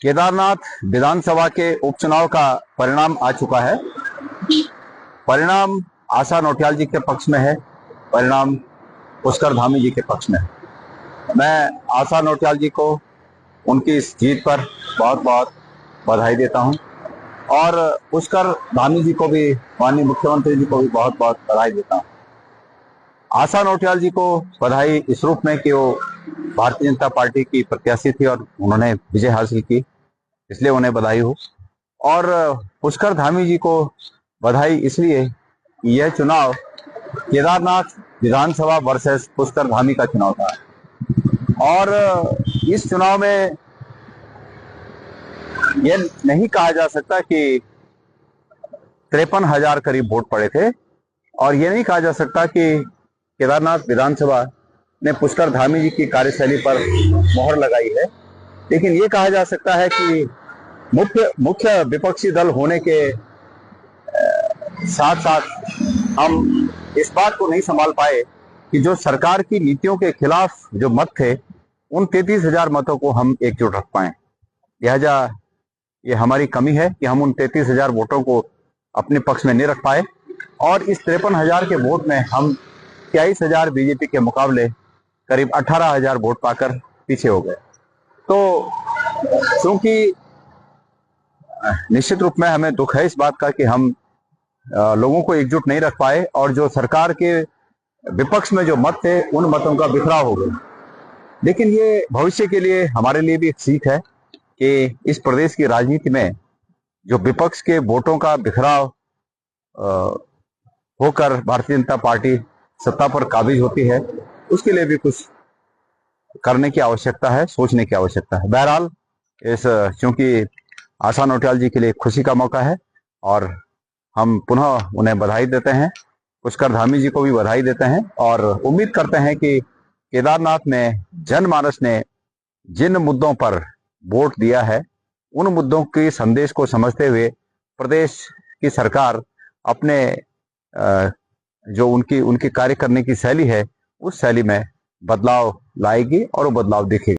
केदारनाथ विधानसभा के उपचुनाव का परिणाम आ चुका है। परिणाम आशा नौटियाल जी के पक्ष में है, परिणाम पुष्कर धामी जी के पक्ष में है। मैं आशा नौटियाल जी को उनकी इस जीत पर बहुत बहुत बधाई देता हूं और पुष्कर धामी जी को भी, माननीय मुख्यमंत्री जी को भी बहुत बहुत बधाई देता हूं। आशा नौटियाल जी को बधाई इस रूप में कि वो भारतीय जनता पार्टी की प्रत्याशी थी और उन्होंने विजय हासिल की, इसलिए उन्हें बधाई हो। और पुष्कर धामी जी को बधाई इसलिए कि यह चुनाव केदारनाथ विधानसभा वर्सेस पुष्कर धामी का चुनाव था और इस चुनाव में यह नहीं कहा जा सकता कि 53,000 करीब वोट पड़े थे और यह नहीं कहा जा सकता कि केदारनाथ विधानसभा ने पुष्कर धामी जी की कार्यशैली पर मोहर लगाई है, लेकिन ये कहा जा सकता है कि मुख्य विपक्षी दल होने के साथ साथ हम इस बात को नहीं संभाल पाए कि जो सरकार की नीतियों के खिलाफ जो मत थे, उन 33,000 मतों को हम एकजुट रख पाए। लिहाजा ये हमारी कमी है कि हम उन 33,000 वोटों को अपने पक्ष में नहीं रख पाए और इस 53,000 के वोट में हम 23,000 बीजेपी के मुकाबले करीब 18,000 वोट पाकर पीछे हो गए। तो क्योंकि निश्चित रूप में हमें दुख है इस बात का कि हम लोगों को एकजुट नहीं रख पाए और जो सरकार के विपक्ष में जो मत थे, उन मतों का बिखराव हो गया। लेकिन ये भविष्य के लिए हमारे लिए भी एक सीख है कि इस प्रदेश की राजनीति में जो विपक्ष के वोटों का बिखराव होकर भारतीय जनता पार्टी सत्ता पर काबिज होती है, उसके लिए भी कुछ करने की आवश्यकता है, सोचने की आवश्यकता है। बहरहाल चूंकि आशा नौटियाल जी के लिए खुशी का मौका है और हम पुनः उन्हें बधाई देते हैं, पुष्कर धामी जी को भी बधाई देते हैं और उम्मीद करते हैं कि केदारनाथ में जनमानस ने जिन मुद्दों पर वोट दिया है, उन मुद्दों के संदेश को समझते हुए प्रदेश की सरकार अपने जो उनकी कार्य करने की शैली है, उस शैली में बदलाव लाएगी और वो बदलाव दिखेगा।